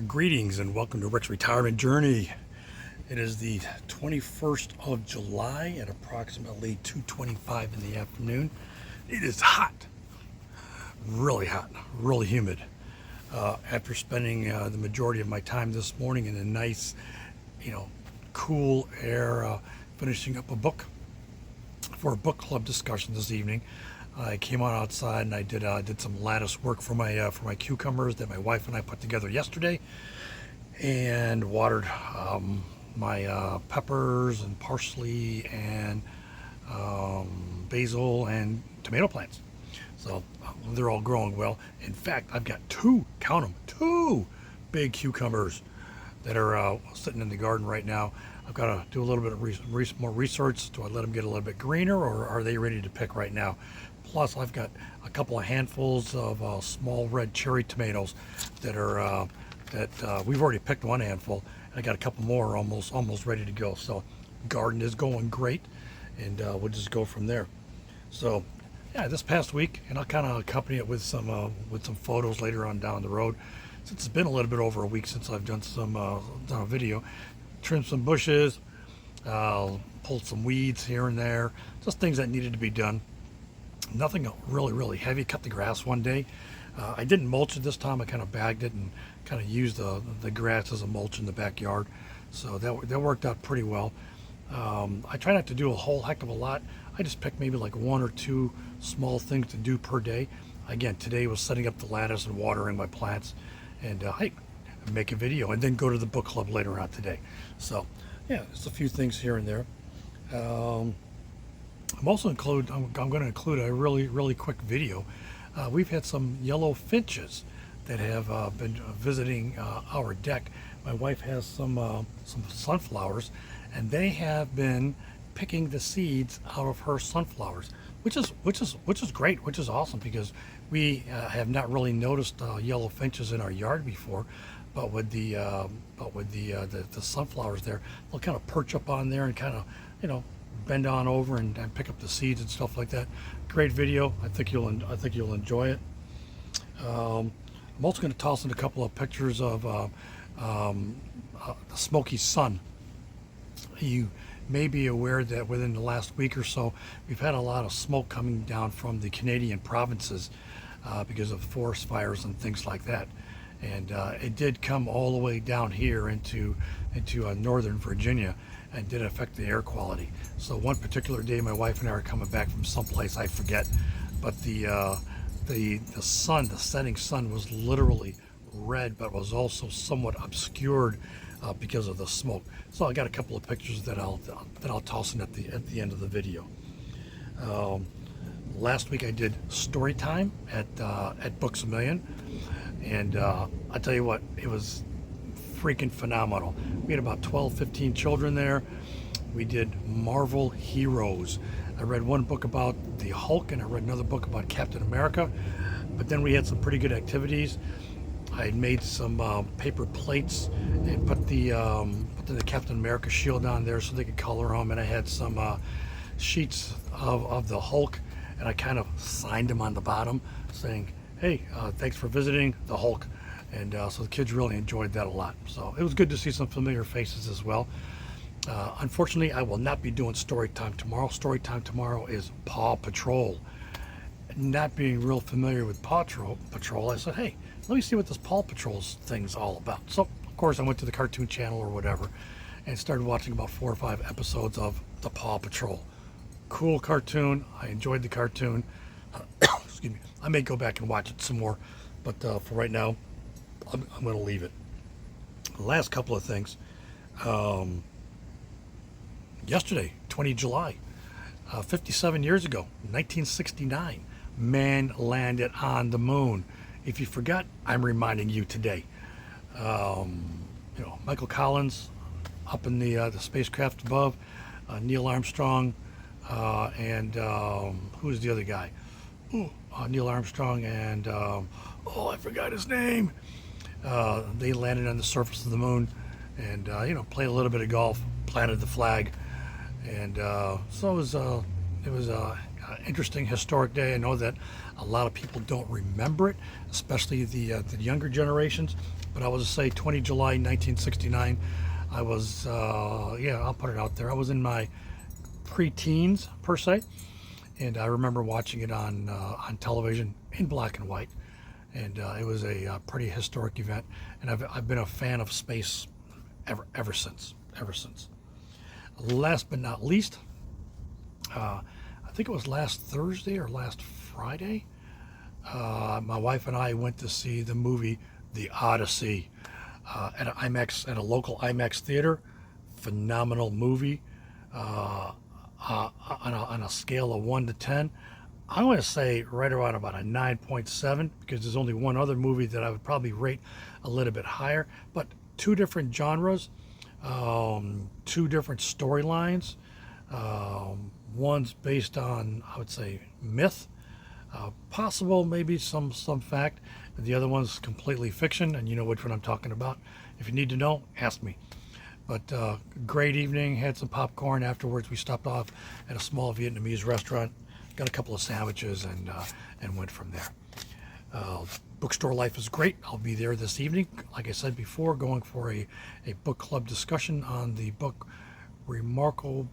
Greetings and welcome to Rick's Retirement Journey. It is the 21st of July at approximately 2:25 in the afternoon. It is hot, really humid. After spending the majority of my time this morning in a nice, cool air, finishing up a book for a book club discussion this evening. I came on outside and I did some lattice work for my cucumbers that my wife and I put together yesterday, and watered my peppers and parsley and basil and tomato plants. So they're all growing well. In fact, I've got two big cucumbers that are sitting in the garden right now. I've got to do a little bit of more research. Do I let them get a little bit greener, or are they ready to pick right now? Plus, I've got a couple of handfuls of small red cherry tomatoes that are we've already picked one handful. I got a couple more almost ready to go. So, garden is going great, and we'll just go from there. So, yeah, this past week, and I'll kind of accompany it with some photos later on down the road. Since it's been a little bit over a week since I've done a video, trimmed some bushes, pulled some weeds here and there, just things that needed to be done. Nothing really heavy. Cut the grass one day. I didn't mulch it this time. I kind of bagged it and kind of used the grass as a mulch in the backyard. So that worked out pretty well. I try not to do a whole heck of a lot. I just pick maybe like one or two small things to do per day. Again, today was setting up the lattice and watering my plants, and hey, make a video and then go to the book club later on today. So yeah, just a few things here and there. I'm going to include a really quick video. We've had some yellow finches that have been visiting our deck. My wife has some sunflowers, and they have been picking the seeds out of her sunflowers, which is great, which is awesome, because we have not really noticed yellow finches in our yard before. But with the sunflowers there, they'll kind of perch up on there and kind of bend on over and pick up the seeds and stuff like that. Great video. I think you'll enjoy it. I'm also going to toss in a couple of pictures of the smoky sun. You may be aware that within the last week or so, we've had a lot of smoke coming down from the Canadian provinces because of forest fires and things like that. And it did come all the way down here into northern Virginia, and did affect the air quality. So one particular day, my wife and I are coming back from someplace, I forget, but the setting sun was literally red, but was also somewhat obscured because of the smoke. So I got a couple of pictures that I'll toss in at the end of the video. Last week I did story time at Books A Million, and I tell you what, it was freaking phenomenal. We had about 12-15 children there. We did Marvel heroes. I read one book about the Hulk, and I read another book about Captain America, but then we had some pretty good activities. I had made some paper plates and put the Captain America shield on there so they could color them, and I had some sheets of the Hulk, and I kind of signed them on the bottom saying, hey, thanks for visiting the Hulk. And so the kids really enjoyed that a lot. So it was good to see some familiar faces as well. Unfortunately, I will not be doing story time tomorrow. Story time tomorrow is Paw Patrol. Not being real familiar with Paw Patrol, I said, hey, let me see what this Paw Patrol thing's all about. So, of course, I went to the Cartoon Channel or whatever and started watching about 4 or 5 episodes of the Paw Patrol. Cool cartoon. I enjoyed the cartoon. Excuse me. I may go back and watch it some more, but for right now, I'm going to leave it. The last couple of things. Yesterday, 20 July, 57 years ago, 1969, man landed on the moon. If you forgot, I'm reminding you today. Michael Collins up in the spacecraft above, Neil Armstrong, and who's the other guy? Neil Armstrong and I forgot his name. They landed on the surface of the moon, and played a little bit of golf, planted the flag, and so it was interesting historic day. I know that a lot of people don't remember it, especially the younger generations. But I will just say 20 July 1969, I was, yeah, I'll put it out there. I was in my pre-teens, per se. And I remember watching it on television in black and white. And it was a pretty historic event. And I've been a fan of space ever since. Last but not least, I think it was last Thursday or last Friday, my wife and I went to see the movie The Odyssey at a local IMAX theater. Phenomenal movie. On a scale of 1 to 10, I'm going to say right around about a 9.7, because there's only one other movie that I would probably rate a little bit higher. But two different genres, two different storylines. One's based on, I would say, myth, possible maybe some fact. The other one's completely fiction, and you know which one I'm talking about. If you need to know, ask me. But great evening, had some popcorn. Afterwards, we stopped off at a small Vietnamese restaurant, got a couple of sandwiches, and went from there. Bookstore life is great. I'll be there this evening, like I said before, going for a book club discussion on the book Remarkable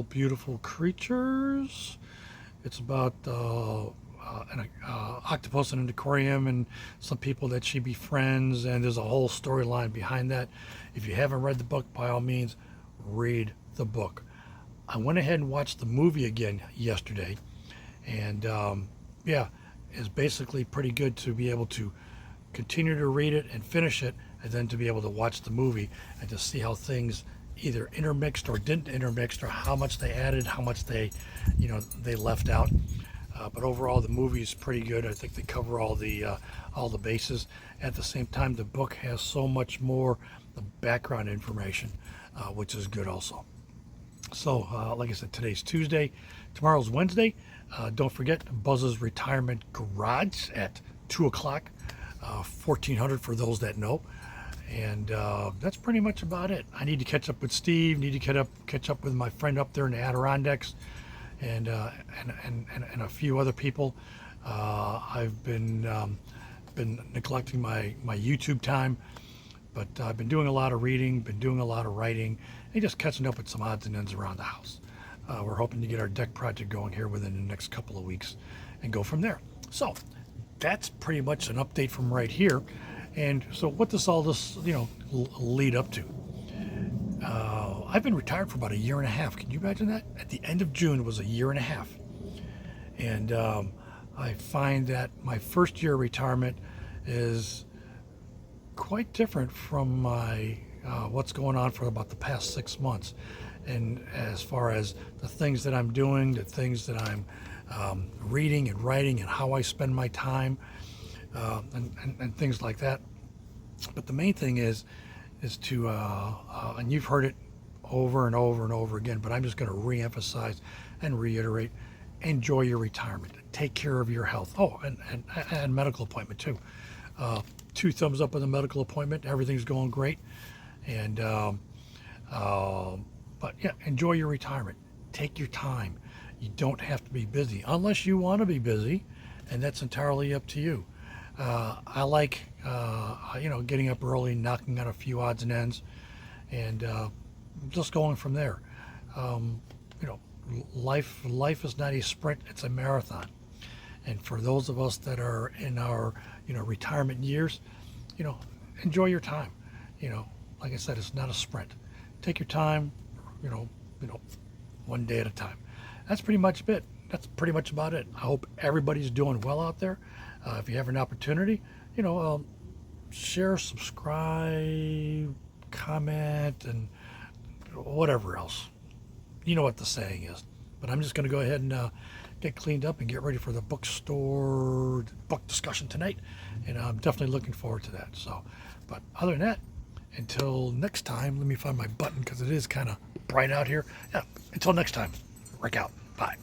Beautiful Creatures. It's about an octopus in an aquarium and some people that she befriends, and there's a whole storyline behind that. If you haven't read the book, by all means, read the book. I went ahead and watched the movie again yesterday, and yeah, it's basically pretty good to be able to continue to read it and finish it, and then to be able to watch the movie and to see how things either intermixed or didn't intermix, or how much they added, how much they left out. But overall, the movie is pretty good. I think they cover all the bases. At the same time, the book has so much more the background information, which is good also. So, like I said, today's Tuesday. Tomorrow's Wednesday. Don't forget Buzz's Retirement Garage at 2 o'clock, 1400 for those that know. And that's pretty much about it. I need to catch up with Steve. Need to catch up with my friend up there in the Adirondacks, and a few other people. I've been neglecting my YouTube time, but I've been doing a lot of reading, been doing a lot of writing, and just catching up with some odds and ends around the house. We're hoping to get our deck project going here within the next couple of weeks and go from there. So that's pretty much an update from right here. And so what does all this, lead up to? I've been retired for about a year and a half. Can you imagine that? At the end of June, it was a year and a half. And I find that my first year retirement is quite different from my what's going on for about the past 6 months. And as far as the things that I'm doing, the things that I'm reading and writing, and how I spend my time, and things like that. But the main thing is to, and you've heard it over and over and over again, but I'm just going to reemphasize and reiterate: enjoy your retirement. Take care of your health. Oh, and medical appointment too. 2 thumbs up on the medical appointment. Everything's going great. And but yeah, enjoy your retirement. Take your time. You don't have to be busy unless you want to be busy, and that's entirely up to you. I like getting up early, knocking out a few odds and ends, and just going from there. Life is not a sprint; it's a marathon. And for those of us that are in our retirement years, enjoy your time. Like I said, it's not a sprint. Take your time. One day at a time. That's pretty much it. That's pretty much about it. I hope everybody's doing well out there. If you have an opportunity, share, subscribe, comment, and whatever else. You know what the saying is. But I'm just going to go ahead and get cleaned up and get ready for the bookstore book discussion tonight. And I'm definitely looking forward to that. So, but other than that, until next time, let me find my button because it is kind of bright out here. Yeah, until next time, Rick out. Bye.